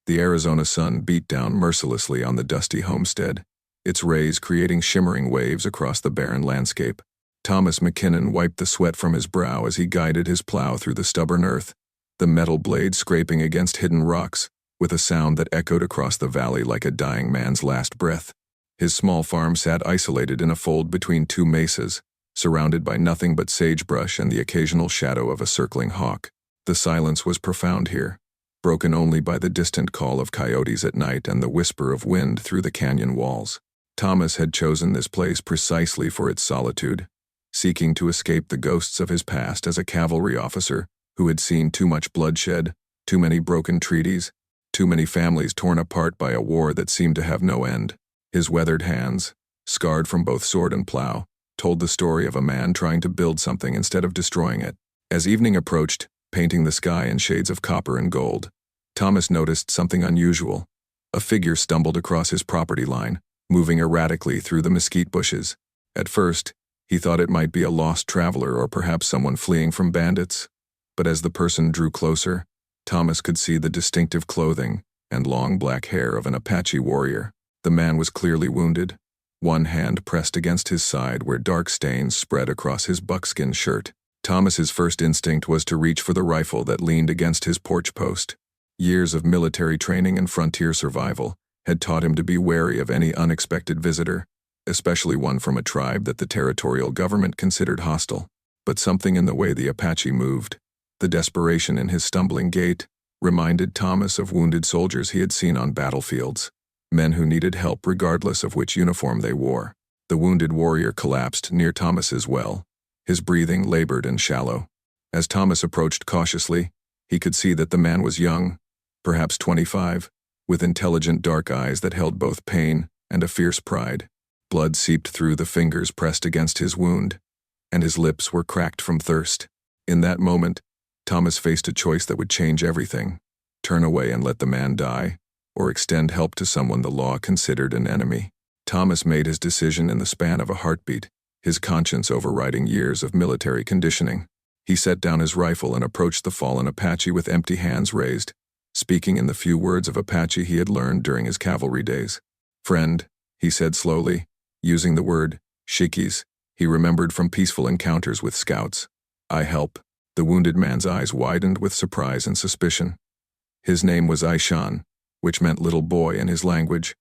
The Arizona sun beat down mercilessly on the dusty homestead, its rays creating shimmering waves across the barren landscape. Thomas McKinnon wiped the sweat from his brow as he guided his plow through the stubborn earth, the metal blade scraping against hidden rocks, with a sound that echoed across the valley like a dying man's last breath. His small farm sat isolated in a fold between two mesas, surrounded by nothing but sagebrush and the occasional shadow of a circling hawk. The silence was profound here, broken only by the distant call of coyotes at night and the whisper of wind through the canyon walls. Thomas had chosen this place precisely for its solitude, seeking to escape the ghosts of his past as a cavalry officer who had seen too much bloodshed, too many broken treaties, too many families torn apart by a war that seemed to have no end. His weathered hands, scarred from both sword and plow, told the story of a man trying to build something instead of destroying it. As evening approached, painting the sky in shades of copper and gold, Thomas noticed something unusual. A figure stumbled across his property line, moving erratically through the mesquite bushes. At first, he thought it might be a lost traveler or perhaps someone fleeing from bandits. But as the person drew closer, Thomas could see the distinctive clothing and long black hair of an Apache warrior. The man was clearly wounded, one hand pressed against his side where dark stains spread across his buckskin shirt. Thomas's first instinct was to reach for the rifle that leaned against his porch post. Years of military training and frontier survival had taught him to be wary of any unexpected visitor, especially one from a tribe that the territorial government considered hostile. But something in the way the Apache moved, the desperation in his stumbling gait, reminded Thomas of wounded soldiers he had seen on battlefields, men who needed help regardless of which uniform they wore. The wounded warrior collapsed near Thomas's well, his breathing labored and shallow. As Thomas approached cautiously, he could see that the man was young, perhaps 25, with intelligent dark eyes that held both pain and a fierce pride. Blood seeped through the fingers pressed against his wound, and his lips were cracked from thirst. In that moment, Thomas faced a choice that would change everything: turn away and let the man die, or extend help to someone the law considered an enemy. Thomas made his decision in the span of a heartbeat, his conscience overriding years of military conditioning. He set down his rifle and approached the fallen Apache with empty hands raised, speaking in the few words of Apache he had learned during his cavalry days. "Friend," he said slowly, using the word shikis he remembered from peaceful encounters with scouts. "I help." The wounded man's eyes widened with surprise and suspicion. His name was Aishan, which meant little boy in his language,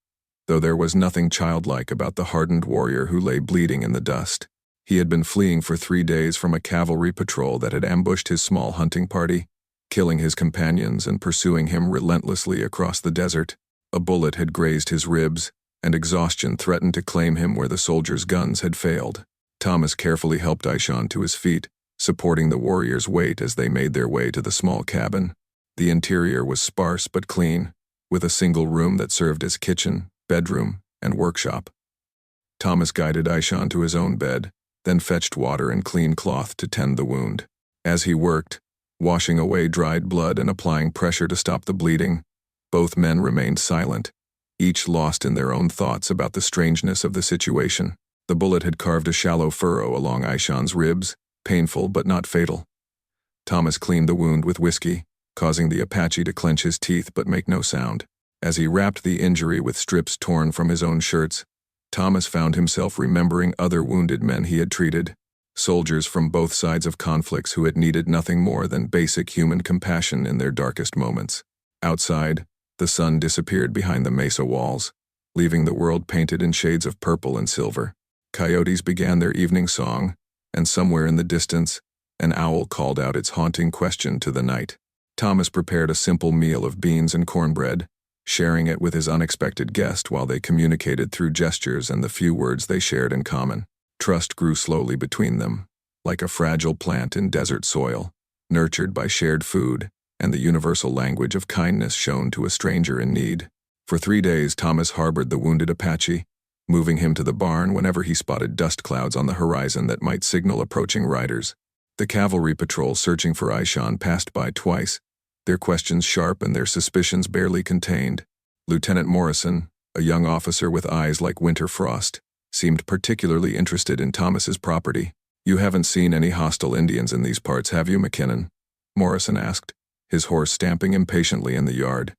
though there was nothing childlike about the hardened warrior who lay bleeding in the dust. He had been fleeing for 3 days from a cavalry patrol that had ambushed his small hunting party, killing his companions and pursuing him relentlessly across the desert. A bullet had grazed his ribs, and exhaustion threatened to claim him where the soldiers' guns had failed. Thomas carefully helped Aishan to his feet, supporting the warrior's weight as they made their way to the small cabin. The interior was sparse but clean, with a single room that served as kitchen, bedroom, and workshop. Thomas guided Aishan to his own bed, then fetched water and clean cloth to tend the wound. As he worked, washing away dried blood and applying pressure to stop the bleeding, both men remained silent, each lost in their own thoughts about the strangeness of the situation. The bullet had carved a shallow furrow along Aishan's ribs, painful but not fatal. Thomas cleaned the wound with whiskey, causing the Apache to clench his teeth but make no sound. As he wrapped the injury with strips torn from his own shirts, Thomas found himself remembering other wounded men he had treated, soldiers from both sides of conflicts who had needed nothing more than basic human compassion in their darkest moments. Outside, the sun disappeared behind the mesa walls, leaving the world painted in shades of purple and silver. Coyotes began their evening song, and somewhere in the distance, an owl called out its haunting question to the night. Thomas prepared a simple meal of beans and cornbread, sharing it with his unexpected guest while they communicated through gestures and the few words they shared in common. Trust grew slowly between them, like a fragile plant in desert soil, nurtured by shared food and the universal language of kindness shown to a stranger in need. For 3 days, Thomas harbored the wounded Apache, moving him to the barn whenever he spotted dust clouds on the horizon that might signal approaching riders. The cavalry patrol searching for Aishan passed by twice, their questions sharp and their suspicions barely contained. Lieutenant Morrison, a young officer with eyes like winter frost, seemed particularly interested in Thomas's property. "You haven't seen any hostile Indians in these parts, have you, McKinnon?" Morrison asked, his horse stamping impatiently in the yard.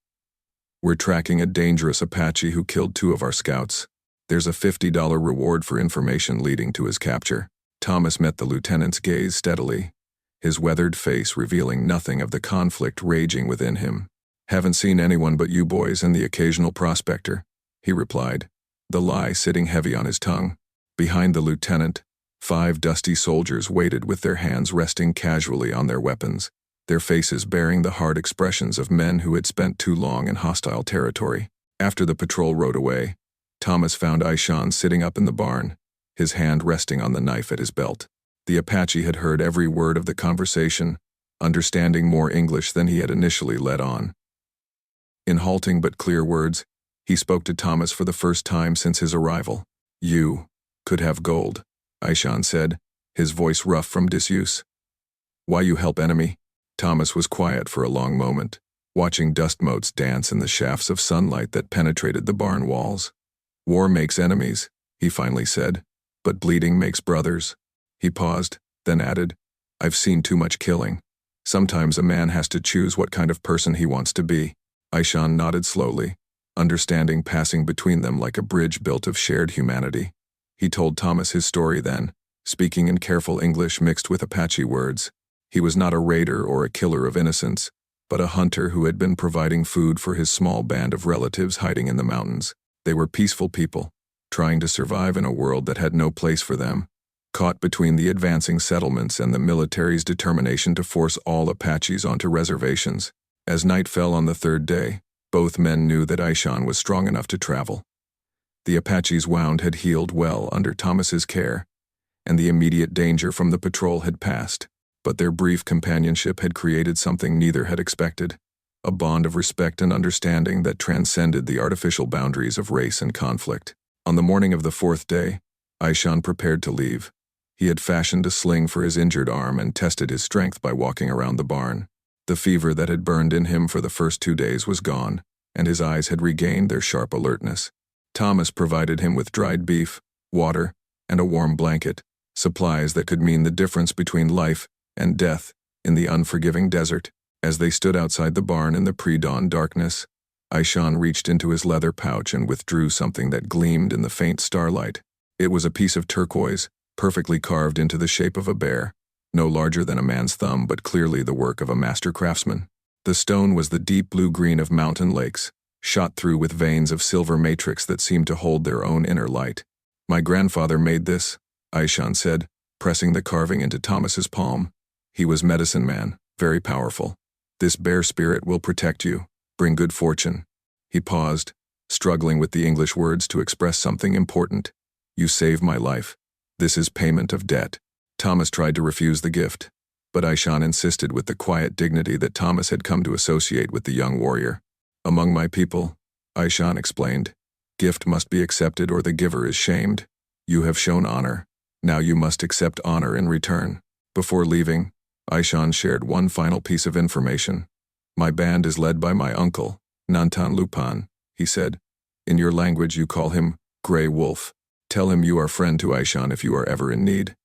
"We're tracking a dangerous Apache who killed 2 of our scouts. There's a $50 reward for information leading to his capture." Thomas met the lieutenant's gaze steadily, his weathered face revealing nothing of the conflict raging within him. "Haven't seen anyone but you boys and the occasional prospector," he replied, the lie sitting heavy on his tongue. Behind the lieutenant, 5 dusty soldiers waited with their hands resting casually on their weapons, their faces bearing the hard expressions of men who had spent too long in hostile territory. After the patrol rode away, Thomas found Aishan sitting up in the barn, his hand resting on the knife at his belt. The Apache had heard every word of the conversation, understanding more English than he had initially let on. In halting but clear words, he spoke to Thomas for the first time since his arrival. "You could have gold," Aishan said, his voice rough from disuse. "Why you help enemy?" Thomas was quiet for a long moment, watching dust motes dance in the shafts of sunlight that penetrated the barn walls. "War makes enemies," he finally said, "but bleeding makes brothers." He paused, then added, "I've seen too much killing. Sometimes a man has to choose what kind of person he wants to be." Aishan nodded slowly, understanding passing between them like a bridge built of shared humanity. He told Thomas his story then, speaking in careful English mixed with Apache words. He was not a raider or a killer of innocents, but a hunter who had been providing food for his small band of relatives hiding in the mountains. They were peaceful people, trying to survive in a world that had no place for them, caught between the advancing settlements and the military's determination to force all Apaches onto reservations. As night fell on the 3rd day, both men knew that Aishan was strong enough to travel. The Apache's wound had healed well under Thomas's care, and the immediate danger from the patrol had passed. But their brief companionship had created something neither had expected, a bond of respect and understanding that transcended the artificial boundaries of race and conflict. On the morning of the 4th day, Aishan prepared to leave. He had fashioned a sling for his injured arm and tested his strength by walking around the barn. The fever that had burned in him for the first 2 days was gone, and his eyes had regained their sharp alertness. Thomas provided him with dried beef, water, and a warm blanket, supplies that could mean the difference between life and death in the unforgiving desert. As they stood outside the barn in the pre-dawn darkness, Aishan reached into his leather pouch and withdrew something that gleamed in the faint starlight. It was a piece of turquoise, perfectly carved into the shape of a bear, no larger than a man's thumb but clearly the work of a master craftsman. The stone was the deep blue-green of mountain lakes, shot through with veins of silver matrix that seemed to hold their own inner light. "My grandfather made this," Aishan said, pressing the carving into Thomas's palm. "He was medicine man, very powerful. This bear spirit will protect you, bring good fortune." He paused, struggling with the English words to express something important. "You saved my life. This is payment of debt." Thomas tried to refuse the gift, but Aishan insisted with the quiet dignity that Thomas had come to associate with the young warrior. "Among my people," Aishan explained, "gift must be accepted or the giver is shamed. You have shown honor. Now you must accept honor in return." Before leaving, Aishan shared one final piece of information. "My band is led by my uncle, Nantan Lupan," he said. "In your language you call him Grey Wolf. Tell him you are friend to Aishan if you are ever in need.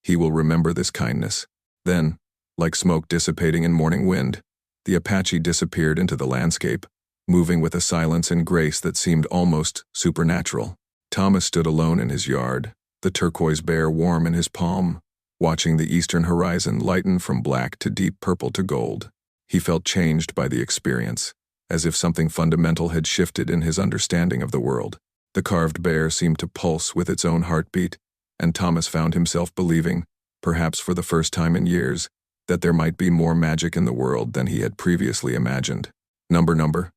He will remember this kindness." Then, like smoke dissipating in morning wind, the Apache disappeared into the landscape, moving with a silence and grace that seemed almost supernatural. Thomas stood alone in his yard, the turquoise bear warm in his palm, watching the eastern horizon lighten from black to deep purple to gold. He felt changed by the experience, as if something fundamental had shifted in his understanding of the world. The carved bear seemed to pulse with its own heartbeat, and Thomas found himself believing, perhaps for the first time in years, that there might be more magic in the world than he had previously imagined. Number.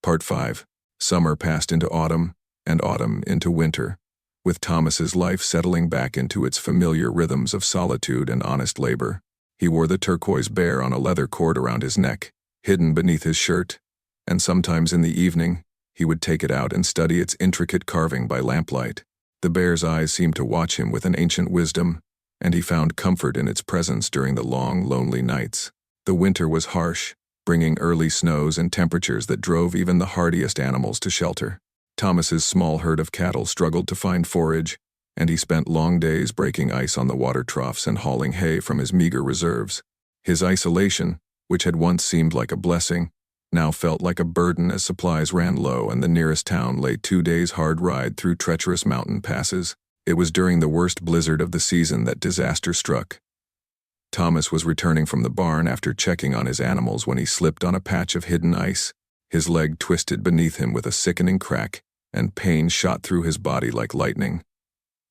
Part 5. Summer passed into autumn, and autumn into winter, with Thomas's life settling back into its familiar rhythms of solitude and honest labor. He wore the turquoise bear on a leather cord around his neck, hidden beneath his shirt, and sometimes in the evening, he would take it out and study its intricate carving by lamplight. The bear's eyes seemed to watch him with an ancient wisdom, and he found comfort in its presence during the long, lonely nights. The winter was harsh, bringing early snows and temperatures that drove even the hardiest animals to shelter. Thomas's small herd of cattle struggled to find forage, and he spent long days breaking ice on the water troughs and hauling hay from his meager reserves. His isolation, which had once seemed like a blessing, now felt like a burden as supplies ran low and the nearest town lay 2 days' hard ride through treacherous mountain passes. It was during the worst blizzard of the season that disaster struck. Thomas was returning from the barn after checking on his animals when he slipped on a patch of hidden ice. His leg twisted beneath him with a sickening crack, and pain shot through his body like lightning.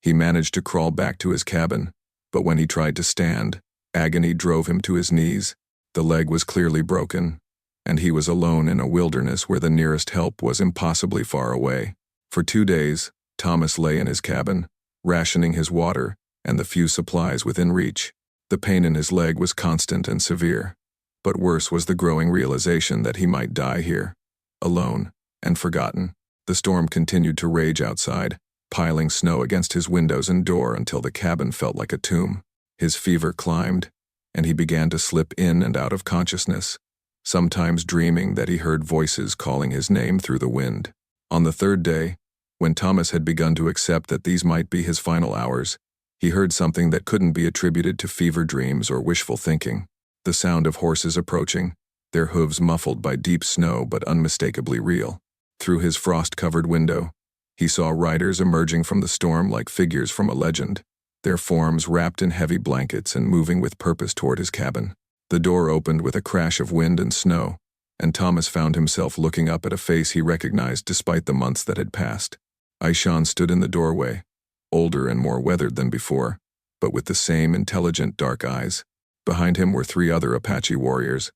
He managed to crawl back to his cabin, but when he tried to stand, agony drove him to his knees. The leg was clearly broken, and he was alone in a wilderness where the nearest help was impossibly far away. For 2 days, Thomas lay in his cabin, rationing his water and the few supplies within reach. The pain in his leg was constant and severe, but worse was the growing realization that he might die here, alone and forgotten. The storm continued to rage outside, piling snow against his windows and door until the cabin felt like a tomb. His fever climbed, and he began to slip in and out of consciousness, sometimes dreaming that he heard voices calling his name through the wind. On the 3rd day, when Thomas had begun to accept that these might be his final hours, he heard something that couldn't be attributed to fever dreams or wishful thinking. The sound of horses approaching, their hooves muffled by deep snow but unmistakably real. Through his frost-covered window, he saw riders emerging from the storm like figures from a legend, their forms wrapped in heavy blankets and moving with purpose toward his cabin. The door opened with a crash of wind and snow, and Thomas found himself looking up at a face he recognized despite the months that had passed. Aishan stood in the doorway, older and more weathered than before, but with the same intelligent dark eyes. Behind him were 3 other Apache warriors,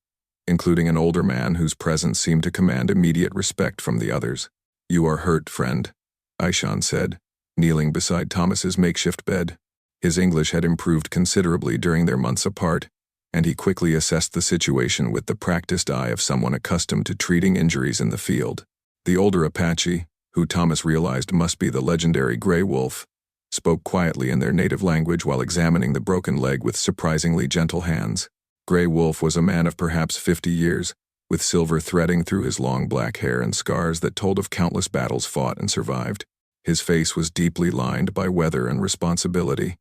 including an older man whose presence seemed to command immediate respect from the others. "You are hurt, friend," Aishan said, kneeling beside Thomas's makeshift bed. His English had improved considerably during their months apart, and he quickly assessed the situation with the practiced eye of someone accustomed to treating injuries in the field. The older Apache, who Thomas realized must be the legendary Gray Wolf, spoke quietly in their native language while examining the broken leg with surprisingly gentle hands. Gray Wolf was a man of perhaps 50 years, with silver threading through his long black hair and scars that told of countless battles fought and survived. His face was deeply lined by weather and responsibility,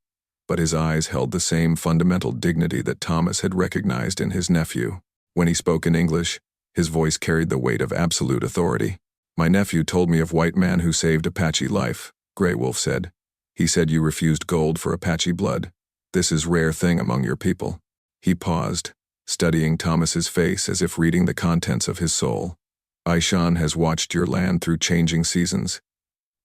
but his eyes held the same fundamental dignity that Thomas had recognized in his nephew. When he spoke in English, his voice carried the weight of absolute authority. "My nephew told me of white man who saved Apache life," Gray Wolf said. "He said you refused gold for Apache blood. This is rare thing among your people." He paused, studying Thomas's face as if reading the contents of his soul. "Aishan has watched your land through changing seasons.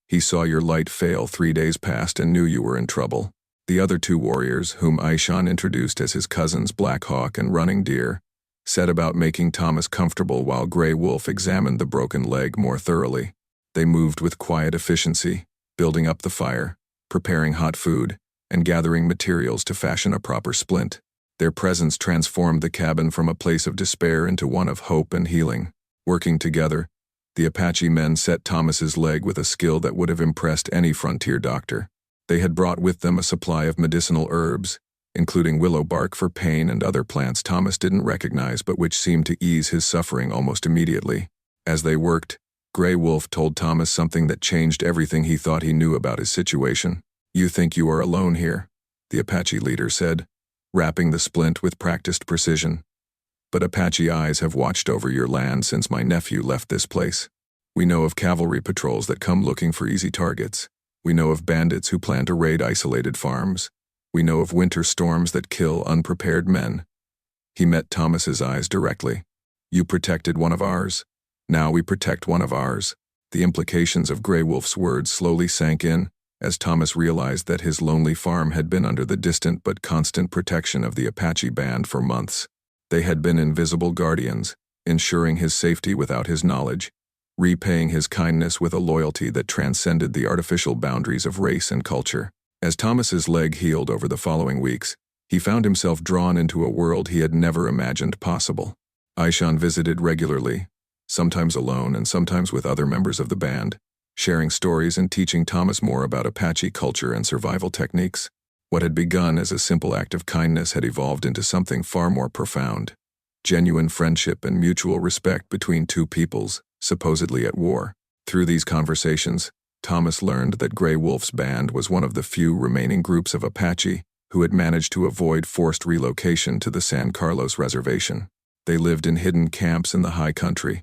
He saw your light fail 3 days past and knew you were in trouble." The other 2 warriors, whom Aishan introduced as his cousins Black Hawk and Running Deer, set about making Thomas comfortable while Gray Wolf examined the broken leg more thoroughly. They moved with quiet efficiency, building up the fire, preparing hot food, and gathering materials to fashion a proper splint. Their presence transformed the cabin from a place of despair into one of hope and healing. Working together, the Apache men set Thomas's leg with a skill that would have impressed any frontier doctor. They had brought with them a supply of medicinal herbs, including willow bark for pain and other plants Thomas didn't recognize but which seemed to ease his suffering almost immediately. As they worked, Gray Wolf told Thomas something that changed everything he thought he knew about his situation. "You think you are alone here," the Apache leader said, wrapping the splint with practiced precision. "But Apache eyes have watched over your land since my nephew left this place. We know of cavalry patrols that come looking for easy targets. We know of bandits who plan to raid isolated farms. We know of winter storms that kill unprepared men." He met Thomas's eyes directly. "You protected one of ours. Now we protect one of ours." The implications of Gray Wolf's words slowly sank in, as Thomas realized that his lonely farm had been under the distant but constant protection of the Apache band for months. They had been invisible guardians, ensuring his safety without his knowledge, repaying his kindness with a loyalty that transcended the artificial boundaries of race and culture. As Thomas's leg healed over the following weeks, he found himself drawn into a world he had never imagined possible. Aishan visited regularly, sometimes alone and sometimes with other members of the band, sharing stories and teaching Thomas more about Apache culture and survival techniques. What had begun as a simple act of kindness had evolved into something far more profound: genuine friendship and mutual respect between 2 peoples, supposedly at war. Through these conversations, Thomas learned that Gray Wolf's band was one of the few remaining groups of Apache who had managed to avoid forced relocation to the San Carlos Reservation. They lived in hidden camps in the high country,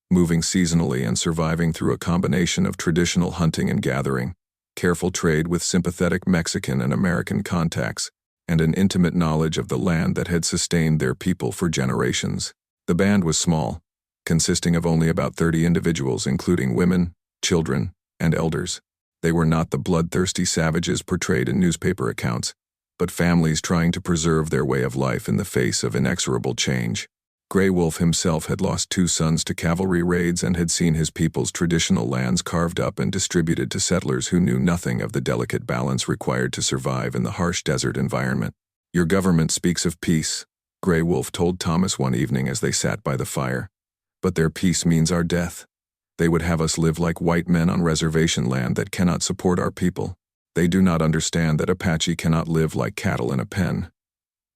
moving seasonally and surviving through a combination of traditional hunting and gathering, careful trade with sympathetic Mexican and American contacts, and an intimate knowledge of the land that had sustained their people for generations. The band was small, consisting of only about 30 individuals including women, children, and elders. They were not the bloodthirsty savages portrayed in newspaper accounts, but families trying to preserve their way of life in the face of inexorable change. Grey Wolf himself had lost 2 sons to cavalry raids and had seen his people's traditional lands carved up and distributed to settlers who knew nothing of the delicate balance required to survive in the harsh desert environment. "Your government speaks of peace," Grey Wolf told Thomas one evening as they sat by the fire. "But their peace means our death. They would have us live like white men on reservation land that cannot support our people. They do not understand that Apache cannot live like cattle in a pen."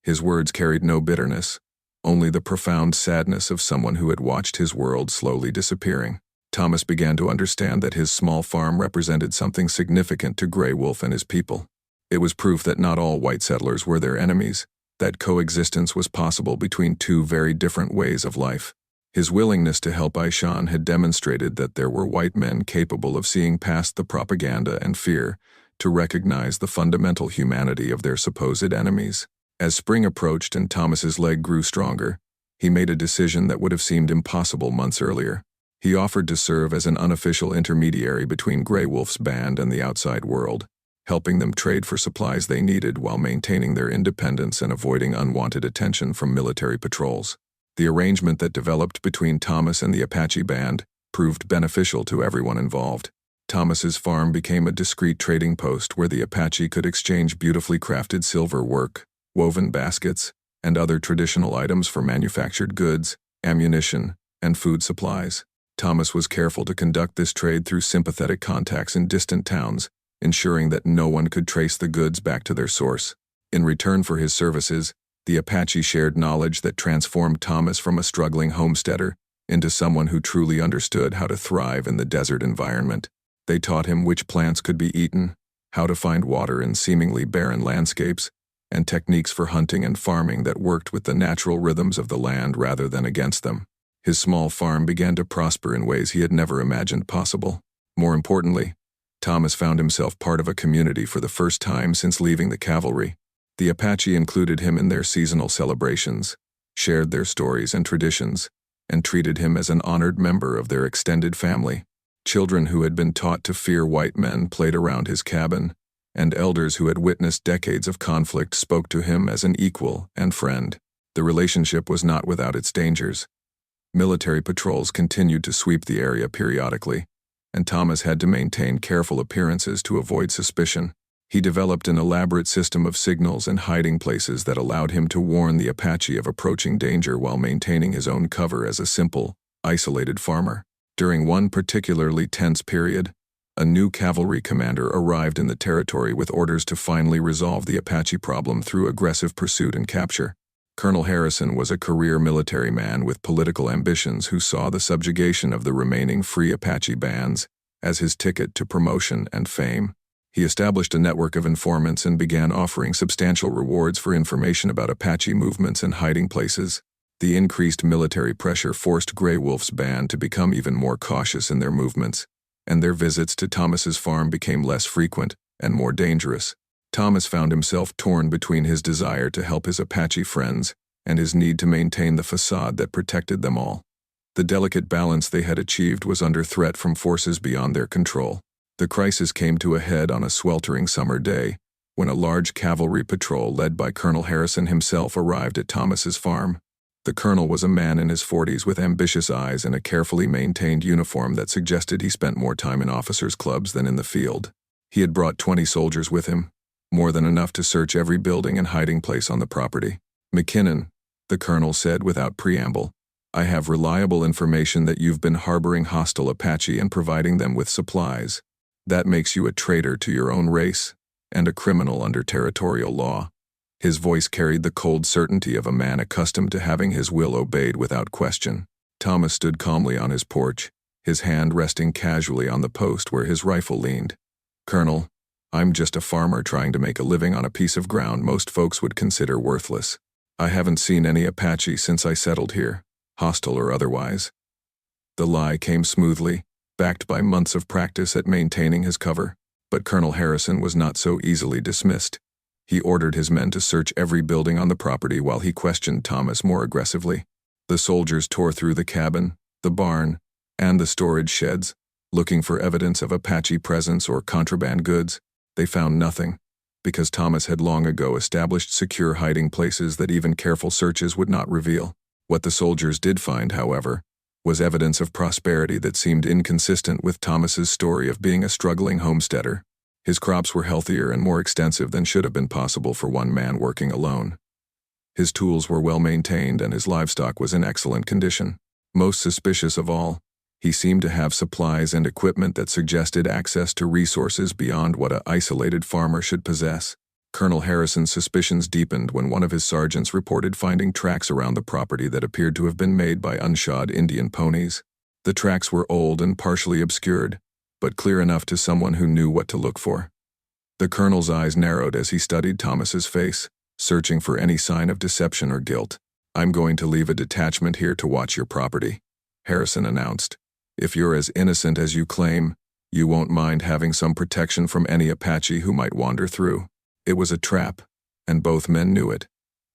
His words carried no bitterness, only the profound sadness of someone who had watched his world slowly disappearing. Thomas began to understand that his small farm represented something significant to Grey Wolf and his people. It was proof that not all white settlers were their enemies, that coexistence was possible between 2 very different ways of life. His willingness to help Aishan had demonstrated that there were white men capable of seeing past the propaganda and fear to recognize the fundamental humanity of their supposed enemies. As spring approached and Thomas's leg grew stronger, he made a decision that would have seemed impossible months earlier. He offered to serve as an unofficial intermediary between Grey Wolf's band and the outside world, helping them trade for supplies they needed while maintaining their independence and avoiding unwanted attention from military patrols. The arrangement that developed between Thomas and the Apache band proved beneficial to everyone involved. Thomas's farm became a discreet trading post where the Apache could exchange beautifully crafted silver work, woven baskets, and other traditional items for manufactured goods, ammunition, and food supplies. Thomas was careful to conduct this trade through sympathetic contacts in distant towns, ensuring that no one could trace the goods back to their source. In return for his services, the Apache shared knowledge that transformed Thomas from a struggling homesteader into someone who truly understood how to thrive in the desert environment. They taught him which plants could be eaten, how to find water in seemingly barren landscapes, and techniques for hunting and farming that worked with the natural rhythms of the land rather than against them. His small farm began to prosper in ways he had never imagined possible. More importantly, Thomas found himself part of a community for the first time since leaving the cavalry. The Apache included him in their seasonal celebrations, shared their stories and traditions, and treated him as an honored member of their extended family. Children who had been taught to fear white men played around his cabin, and elders who had witnessed decades of conflict spoke to him as an equal and friend. The relationship was not without its dangers. Military patrols continued to sweep the area periodically, and Thomas had to maintain careful appearances to avoid suspicion. He developed an elaborate system of signals and hiding places that allowed him to warn the Apache of approaching danger while maintaining his own cover as a simple, isolated farmer. During one particularly tense period, a new cavalry commander arrived in the territory with orders to finally resolve the Apache problem through aggressive pursuit and capture. Colonel Harrison was a career military man with political ambitions who saw the subjugation of the remaining free Apache bands as his ticket to promotion and fame. He established a network of informants and began offering substantial rewards for information about Apache movements and hiding places. The increased military pressure forced Grey Wolf's band to become even more cautious in their movements, and their visits to Thomas's farm became less frequent and more dangerous. Thomas found himself torn between his desire to help his Apache friends and his need to maintain the facade that protected them all. The delicate balance they had achieved was under threat from forces beyond their control. The crisis came to a head on a sweltering summer day, when a large cavalry patrol led by Colonel Harrison himself arrived at Thomas's farm. The colonel was a man in his 40s with ambitious eyes and a carefully maintained uniform that suggested he spent more time in officers' clubs than in the field. He had brought 20 soldiers with him, more than enough to search every building and hiding place on the property. "McKinnon," the colonel said without preamble, "I have reliable information that you've been harboring hostile Apache and providing them with supplies. That makes you a traitor to your own race and a criminal under territorial law." His voice carried the cold certainty of a man accustomed to having his will obeyed without question. Thomas stood calmly on his porch, his hand resting casually on the post where his rifle leaned. "Colonel, I'm just a farmer trying to make a living on a piece of ground most folks would consider worthless. I haven't seen any Apache since I settled here, hostile or otherwise. The lie came smoothly, backed by months of practice at maintaining his cover. But Colonel Harrison was not so easily dismissed. He ordered his men to search every building on the property while he questioned Thomas more aggressively. The soldiers tore through the cabin, the barn, and the storage sheds, looking for evidence of Apache presence or contraband goods. They found nothing, because Thomas had long ago established secure hiding places that even careful searches would not reveal. What the soldiers did find, however, was evidence of prosperity that seemed inconsistent with Thomas's story of being a struggling homesteader. His crops were healthier and more extensive than should have been possible for one man working alone. His tools were well maintained and his livestock was in excellent condition. Most suspicious of all, he seemed to have supplies and equipment that suggested access to resources beyond what an isolated farmer should possess. Colonel Harrison's suspicions deepened when one of his sergeants reported finding tracks around the property that appeared to have been made by unshod Indian ponies. The tracks were old and partially obscured, but clear enough to someone who knew what to look for. The colonel's eyes narrowed as he studied Thomas's face, searching for any sign of deception or guilt. "I'm going to leave a detachment here to watch your property," Harrison announced. "If you're as innocent as you claim, you won't mind having some protection from any Apache who might wander through." It was a trap, and both men knew it.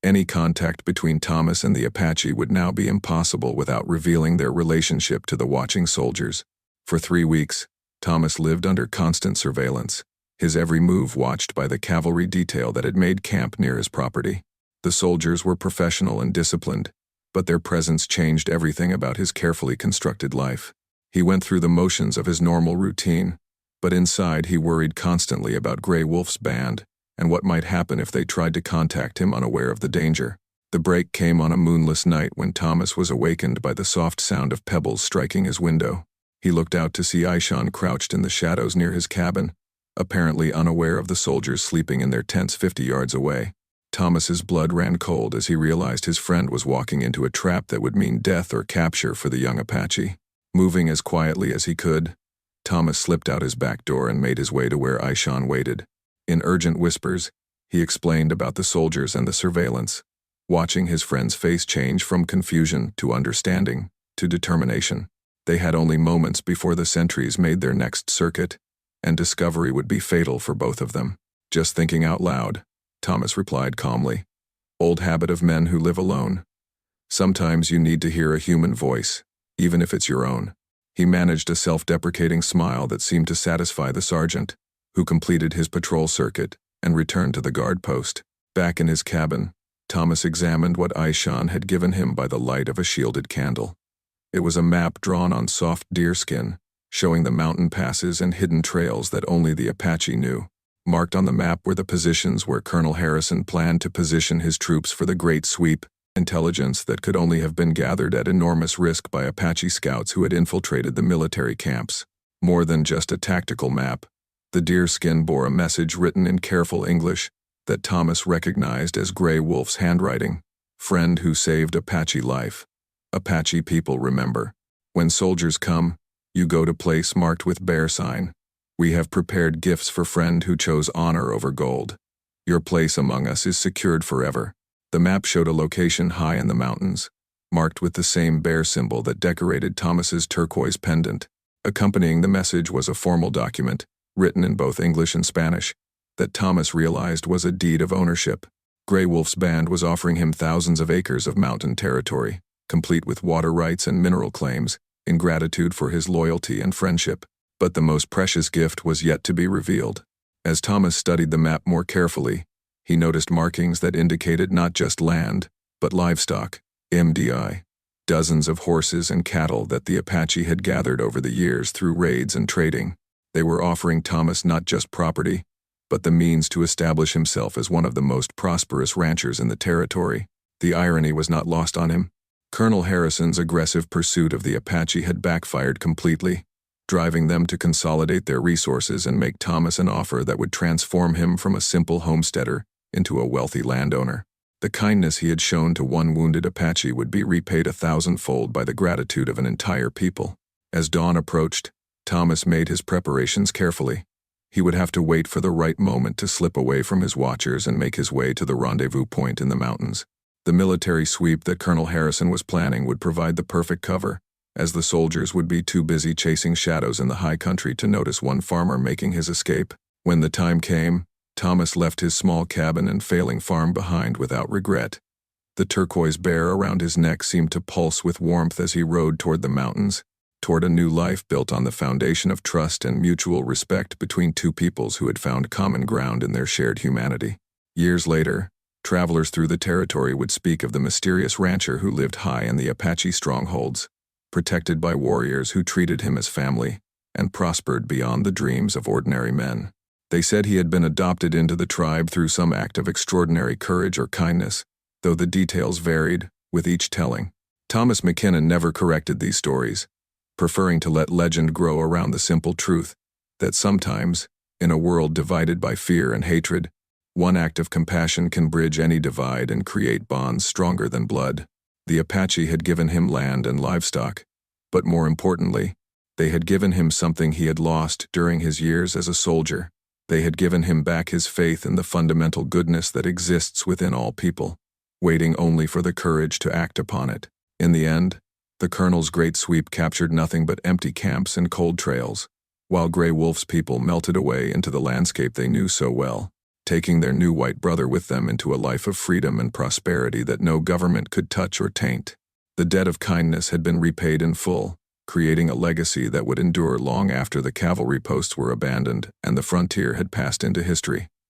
Any contact between Thomas and the Apache would now be impossible without revealing their relationship to the watching soldiers. For 3 weeks, Thomas lived under constant surveillance, his every move watched by the cavalry detail that had made camp near his property. The soldiers were professional and disciplined, but their presence changed everything about his carefully constructed life. He went through the motions of his normal routine, but inside he worried constantly about Grey Wolf's band and what might happen if they tried to contact him unaware of the danger. The break came on a moonless night when Thomas was awakened by the soft sound of pebbles striking his window. He looked out to see Aishan crouched in the shadows near his cabin, apparently unaware of the soldiers sleeping in their tents 50 yards away. Thomas's blood ran cold as he realized his friend was walking into a trap that would mean death or capture for the young Apache. Moving as quietly as he could, Thomas slipped out his back door and made his way to where Aishan waited. In urgent whispers, he explained about the soldiers and the surveillance, watching his friend's face change from confusion to understanding to determination. They had only moments before the sentries made their next circuit, and discovery would be fatal for both of them. "Just thinking out loud," Thomas replied calmly. "Old habit of men who live alone. Sometimes you need to hear a human voice, even if it's your own." He managed a self-deprecating smile that seemed to satisfy the sergeant, who completed his patrol circuit and returned to the guard post. Back in his cabin, Thomas examined what Aishan had given him by the light of a shielded candle. It was a map drawn on soft deerskin, showing the mountain passes and hidden trails that only the Apache knew. Marked on the map were the positions where Colonel Harrison planned to position his troops for the Great Sweep, intelligence that could only have been gathered at enormous risk by Apache scouts who had infiltrated the military camps. More than just a tactical map, the deerskin bore a message written in careful English that Thomas recognized as Grey Wolf's handwriting. "Friend who saved Apache life. Apache people remember. When soldiers come, you go to place marked with bear sign. We have prepared gifts for friend who chose honor over gold. Your place among us is secured forever." The map showed a location high in the mountains, marked with the same bear symbol that decorated Thomas's turquoise pendant. Accompanying the message was a formal document, written in both English and Spanish, that Thomas realized was a deed of ownership. Grey Wolf's band was offering him thousands of acres of mountain territory, complete with water rights and mineral claims, in gratitude for his loyalty and friendship. But the most precious gift was yet to be revealed. As Thomas studied the map more carefully, he noticed markings that indicated not just land, but livestock, MDI, dozens of horses and cattle that the Apache had gathered over the years through raids and trading. They were offering Thomas not just property, but the means to establish himself as one of the most prosperous ranchers in the territory. The irony was not lost on him. Colonel Harrison's aggressive pursuit of the Apache had backfired completely, driving them to consolidate their resources and make Thomas an offer that would transform him from a simple homesteader into a wealthy landowner. The kindness he had shown to one wounded Apache would be repaid 1,000-fold by the gratitude of an entire people. As dawn approached, Thomas made his preparations carefully. He would have to wait for the right moment to slip away from his watchers and make his way to the rendezvous point in the mountains. The military sweep that Colonel Harrison was planning would provide the perfect cover, as the soldiers would be too busy chasing shadows in the high country to notice one farmer making his escape. When the time came, Thomas left his small cabin and failing farm behind without regret. The turquoise bear around his neck seemed to pulse with warmth as he rode toward the mountains, toward a new life built on the foundation of trust and mutual respect between two peoples who had found common ground in their shared humanity. Years later, travelers through the territory would speak of the mysterious rancher who lived high in the Apache strongholds, protected by warriors who treated him as family and prospered beyond the dreams of ordinary men. They said he had been adopted into the tribe through some act of extraordinary courage or kindness, though the details varied with each telling. Thomas McKinnon never corrected these stories, preferring to let legend grow around the simple truth that sometimes, in a world divided by fear and hatred, one act of compassion can bridge any divide and create bonds stronger than blood. The Apache had given him land and livestock, but more importantly, they had given him something he had lost during his years as a soldier. They had given him back his faith in the fundamental goodness that exists within all people, waiting only for the courage to act upon it. In the end, the colonel's great sweep captured nothing but empty camps and cold trails, while Grey Wolf's people melted away into the landscape they knew so well, taking their new white brother with them into a life of freedom and prosperity that no government could touch or taint. The debt of kindness had been repaid in full, creating a legacy that would endure long after the cavalry posts were abandoned and the frontier had passed into history.